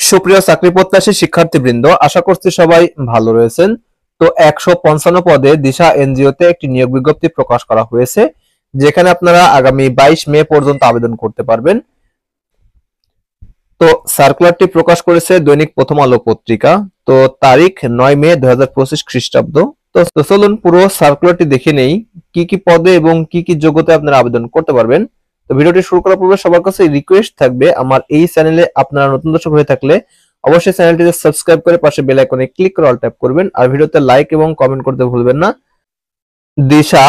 সুপ্রিয় চাকরি প্রত্যাশী শিক্ষার্থীবৃন্দ, আশা করছি সবাই ভালো রয়েছেন। তো 155 পদে দিশা এনজিওতে একটি নিয়োগ বিজ্ঞপ্তি প্রকাশ করা হয়েছে, যেখানে আপনারা আগামী 22 মে পর্যন্ত আবেদন করতে পারবেন। তো সার্কুলারটি প্রকাশ করেছে দৈনিক প্রথম আলো পত্রিকা। তো তারিখ 9 মে 2025 খ্রিস্টাব্দ। তো চলুন পুরো সার্কুলারটি দেখে নেই, কি কি পদে এবং কি কি যোগ্যতায় আপনারা আবেদন করতে পারবেন। তো ভিডিওটি শুরু করার পূর্বে সবার কাছে রিকোয়েস্ট থাকবে, আমার এই চ্যানেলে আপনারা নতুন দর্শক হয়ে থাকলে অবশ্যই চ্যানেলটিকে সাবস্ক্রাইব করে পাশে বেল আইকনে ক্লিক করে অল ট্যাপ করবেন, আর ভিডিওতে লাইক এবং কমেন্ট করতে ভুলবেন না। দিশা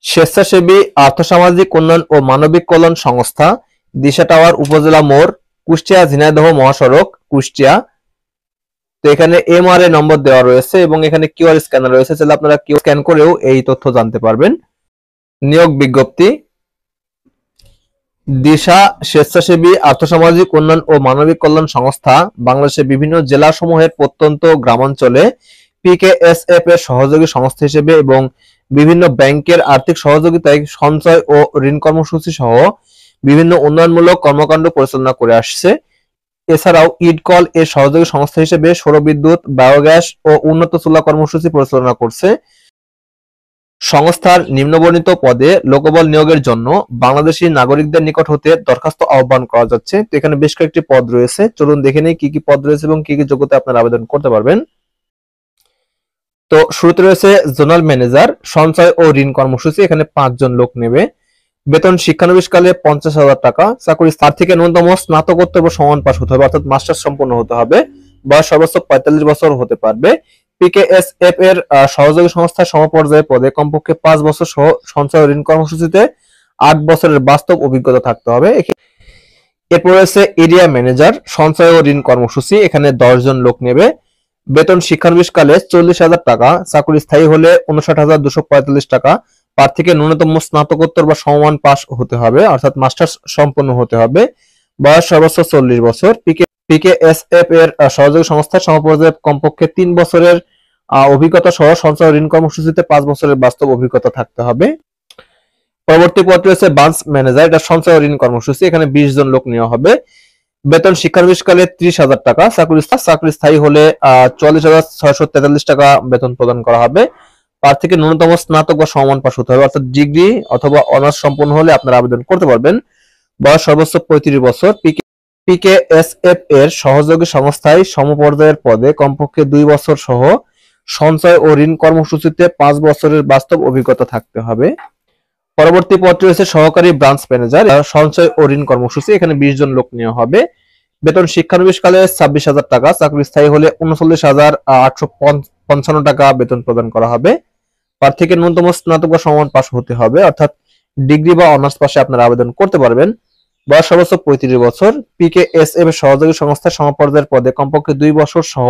স্বেচ্ছাসেবী আর্থসামাজিক উন্নয়ন ও মানবিক কল্যাণ সংস্থা, দিশা টাওয়ার, উপজেলা মোড়, কুষ্টিয়া ঝিনাইদহ মহাসড়ক, কুষ্টিয়া। তো এখানে এমআরএ নম্বর দেওয়া রয়েছে এবং এখানে কিউআর স্ক্যানার রয়েছে, তাহলে আপনারা কিউ স্ক্যান করেও এই তথ্য জানতে পারবেন। নিয়োগ বিজ্ঞপ্তি। দিশা স্বেচ্ছাসেবী আর্থসামাজিক উন্নয়ন ও মানবিক কল্যাণ সংস্থা বাংলাদেশের বিভিন্ন জেলাসমূহের প্রত্যন্ত গ্রামাঞ্চলে পিকেএসএফ এর সহযোগী সংস্থা হিসেবে এবং বিভিন্ন ব্যাংকের আর্থিক সহযোগিতায় সঞ্চয় ও ঋণ কর্মসূচি সহ বিভিন্ন উন্নয়নমূলক কর্মকাণ্ড পরিচালনা করে আসছে। এছাড়াও ইডকল এর সহযোগী সংস্থা হিসেবে সৌরবিদ্যুৎ, বায়োগ্যাস ও উন্নত চুলা কর্মসূচি পরিচালনা করছে। সংস্থার নিম্নবর্ণিত পদে লোকবল নিয়োগের জন্য বাংলাদেশী নাগরিকদের নিকট হতে দরখাস্ত আহ্বান করা যাচ্ছে। তো এখানে বেশ কয়েকটি পদ রয়েছে, চলুন দেখে নেই কি কি পদ রয়েছে এবং কি কি যোগ্যতা আপনারা আবেদন করতে পারবেন। তো শুরুতে রয়েছে জোনাল ম্যানেজার, সঞ্চয় ও ঋণ কর্মসূচি। এখানে 5 জন লোক নেবে। বেতন শিক্ষানবিশকালে 50,000 টাকা। চাকরি তার থেকে ন্যূনতম স্নাতকোত্তর বা সমান পাস হতে হবে, অর্থাৎ মাস্টার্স সম্পন্ন হতে হবে। বয়স সর্বোচ্চ 45 বছর হতে পারবে। পিকেএসএফ এর সহযোগী সংস্থার সমপর্যায়ের পদে কমপক্ষে 5 বছর সহ সঞ্চয় ও ঋণ কর্মসূচিতে 8 বছরের বাস্তব অভিজ্ঞতা থাকতে হবে। এরপর রয়েছে এরিয়া ম্যানেজার, সঞ্চয় ও ঋণ কর্মসূচি। এখানে 10 জন লোক নেবে। বেতন শিক্ষানবিশকালে 40,000 টাকা। চাকরি স্থায়ী হলে 59,245 টাকা। প্রার্থীকে ন্যূনতম স্নাতকোত্তর বা সমমান পাস হতে হবে, অর্থাৎ মাস্টার্স সম্পন্ন হতে হবে। বয়স সর্বোচ্চ 40 বছর। পিকেএসএফ এর সহযোগী সংস্থার সমপর্যায়ে কমপক্ষে 3 বছরের অভিজ্ঞতা সহ সঞ্চয় ঋণ কর্মসূচিতে 5 বছরের বাস্তব অভিজ্ঞতা থাকতে হবে। পরবর্তী পদ রয়েছে ব্রাঞ্চ ম্যানেজার, এটা সঞ্চয় ঋণ কর্মসূচি। এখানে 20 জন লোক নেওয়া হবে। বেতন শিক্ষানবিশকালে 30,000 টাকা। চাকরি স্থায়ী হলে 44,643 টাকা বেতন প্রদান করা হবে। প্রার্থীকে ন্যূনতম স্নাতক বা সমমান পাস হতে হবে, অর্থাৎ ডিগ্রি অথবা অনার্স সম্পন্ন হলে আপনারা আবেদন করতে পারবেন। বয়স সর্বোচ্চ 35 বছর। পিকেএসএফ এর সহযোগী সংস্থায় সমপর্যায়ের পদে কমপক্ষে 2 বছর সহ সঞ্চয় ও ঋণ কর্মসূচিতে 5 বছরের বাস্তব অভিজ্ঞতা থাকতে হবে। পরবর্তী পদ রয়েছে সহকারী ব্রাঞ্চ ম্যানেজার, সঞ্চয় ও ঋণ কর্মসূচি। এখানে 20 জন লোক নেওয়া হবে। বেতন শিক্ষানবিশকালে 26,000 টাকা। চাকরি স্থায়ী হলে 39,855 টাকা বেতন প্রদান করা হবে। প্রার্থীকে ন্যূনতম স্নাতক বা সমমান পাস হতে হবে, অর্থাৎ ডিগ্রি বা অনার্স পাশে আপনারা আবেদন করতে পারবেন। বয়স সর্বোচ্চ 35 বছর। পিকেএসএফ এর সহযোগী সংস্থার সমপর্যায়ের পদে কমপক্ষে 2 বছর সহ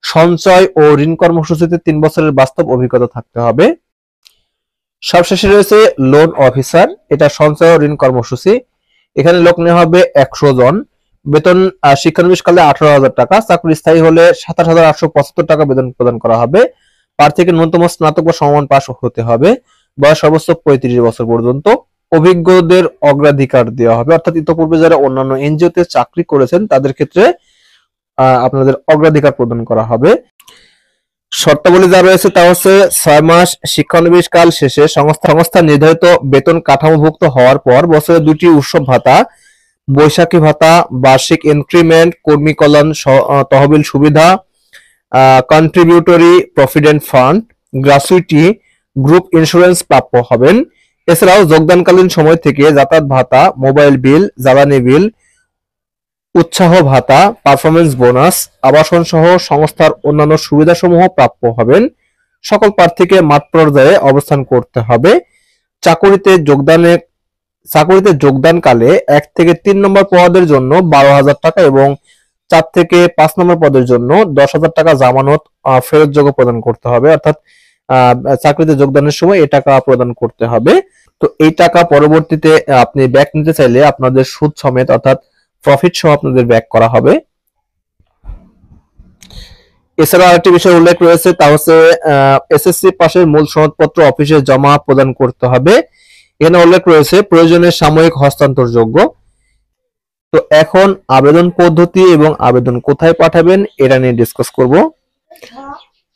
সঞ্চয় ও ঋণ কর্মসূচিতে 3 বছরের বাস্তব অভিজ্ঞতা থাকতে হবে। সবশেষে রয়েছে লোন অফিসার, এটা সঞ্চয় ও ঋণ কর্মসূচি। এখানে লোক নেওয়া হবে 100 জন। বেতন শিক্ষানবিশকালে 18,000 টাকা। চাকরি স্থায়ী হলে 27,875 টাকা বেতন প্রদান করা হবে। প্রার্থীকে ন্যূনতম স্নাতক বা সমমান পাস হতে হবে। বয়স সর্বোচ্চ 35 বছর পর্যন্ত। অভিজ্ঞদের অগ্রাধিকার দেওয়া হবে, অর্থাৎ ইতোপূর্বে যারা অন্যান্য এনজিওতে চাকরি করেছেন তাদের ক্ষেত্রে আপনাদের অগ্রাধিকার প্রদান করা হবে। শর্তাবলী যা রয়েছে তা হচ্ছে 6 মাস শিক্ষানবিশ কাল শেষে সংস্থা নির্ধারিত বেতন কাঠামোভুক্ত হওয়ার পর বছরে 2টি উৎসব ভাতা, বৈশাখী ভাতা, বার্ষিক ইনক্রিমেন্ট, কর্মী কল্যাণ তহবিল সুবিধা, contributory provident fund, gratuity, group insurance প্রাপ্য হবেন। এছাড়াও যোগদানকালীন সময় থেকে যাতায়াত ভাতা, মোবাইল বিল, জ্বালানি বিল, উৎসাহ ভাতা, পারফরমেন্স বোনাস, আবাসন সহ সংস্থার অন্যান্য সুবিধাসমূহ প্রাপ্য হবেন। সকল প্রার্থীকে মাঠ পর্যায়ে অবস্থান করতে হবে। চাকুরিতে যোগদানকালে 1 থেকে 3 নম্বর পদের জন্য 12,000 টাকা এবং 4 থেকে 5 নম্বর পদের জন্য 10,000 টাকা জামানত ফেরতযোগ্য প্রদান করতে হবে, অর্থাৎ চাকরিতে যোগদানের সময় এই টাকা প্রদান করতে হবে। তো এই টাকা পরবর্তীতে আপনি ব্যাক নিতে চাইলে আপনাদের সুদ সমেত অর্থাৎ প্রফিট সহ আপনাদের ব্যাক করা হবে। এছাড়া আরেকটি বিষয় উল্লেখ রয়েছে, তা হচ্ছে এসএসসি পাশের মূল সনদপত্র অফিসে জমা প্রদান করতে হবে। এখানে উল্লেখ রয়েছে প্রয়োজনে সাময়িক হস্তান্তরযোগ্য। তো এখন আবেদন পদ্ধতি এবং আবেদন কোথায় পাঠাবেন এটা নিয়ে ডিসকাস করব।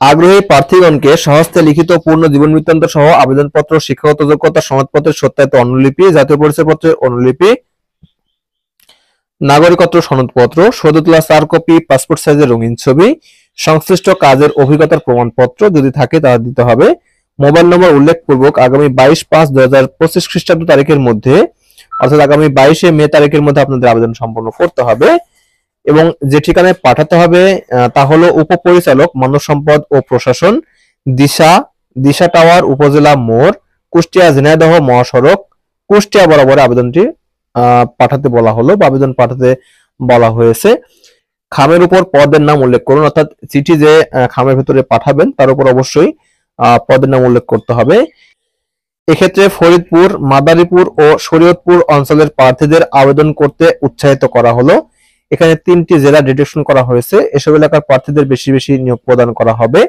আগ্রহী প্রার্থীগণকে স্বহস্তে লিখিত পূর্ণ জীবন বৃত্তান্ত সহ আবেদনপত্র, শিক্ষাগত যোগ্যতা সনদপত্রের সত্যায়িত অনুলিপি, জাতীয় পরিচয়পত্রের অনুলিপি, নাগরিকত্ব সনদপত্র, সদ্য তোলা 4 কপি পাসপোর্ট সাইজের রঙিন ছবি, সংশ্লিষ্ট কাজের অভিজ্ঞতার প্রমাণপত্র যদি থাকে তা দিতে হবে। মোবাইল নম্বর উল্লেখপূর্বক আগামী 22/5/2025 খ্রিস্টাব্দ তারিখের মধ্যে, অর্থাৎ আগামী 22শে মে তারিখের মধ্যে আপনাদের আবেদন সম্পন্ন করতে হবে। এবং যে ঠিকানায় পাঠাতে হবে তা হলো উপপরিচালক মানব সম্পদ ও প্রশাসন, দিশা টাওয়ার, উপজেলা মোড়, কুষ্টিয়া ঝিনাইদহ মহাসড়ক, কুষ্টিয়া বরাবর আবেদনটি পাঠাতে বলা হলো বা আবেদন পাঠাতে বলা হয়েছে। খামের উপর পদের নাম উল্লেখ করুন, অর্থাৎ চিঠি যে খামের ভিতরে পাঠাবেন তার উপর অবশ্যই পদের নাম উল্লেখ করতে হবে। এক্ষেত্রে ফরিদপুর, মাদারীপুর ও শরীয়তপুর অঞ্চলের প্রার্থীদের আবেদন করতে উৎসাহিত করা হলো। এখানে 3টি জেলা ডিটেকশন করা হয়েছে। এসব এলাকার প্রার্থীদের বেশি বেশি নিয়োগ প্রদান করা হবে।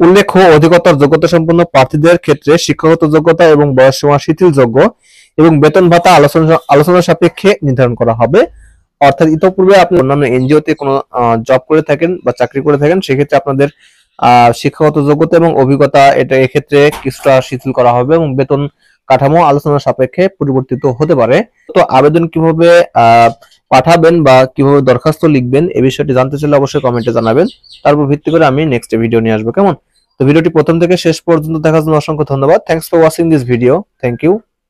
উল্লেখ্য, অধিকতর যোগ্যতা সম্পন্ন প্রার্থীদের ক্ষেত্রে শিক্ষাগত যোগ্যতা এবং বয়সসীমা শিথিলযোগ্য এবং বেতন ভাতা আলোচনা সাপেক্ষে নির্ধারণ করা হবে। অর্থাৎ ইতোপূর্বে আপনি অন্যান্য এনজিওতে কোনো জব করে থাকেন বা চাকরি করে থাকেন, সেক্ষেত্রে আপনাদের শিক্ষাগত যোগ্যতা এবং অভিজ্ঞতা এটা এক্ষেত্রে কিছুটা শিথিল করা হবে এবং বেতন কাঠামো আলোচনা সাপেক্ষে পরিবর্তিত হতে পারে। তো আবেদন কিভাবে পাঠাবেন বা কিভাবে দরখাস্ত লিখবেন এই বিষয়টি জানতে চাইলে অবশ্যই কমেন্টে জানাবেন। তারপর ভিত্তি করে আমি নেক্সট ভিডিও নিয়ে আসবো। কেমন? তো ভিডিওটি প্রথম থেকে শেষ পর্যন্ত দেখার জন্য অসংখ্য ধন্যবাদ। Thanks for watching this video. Thank you.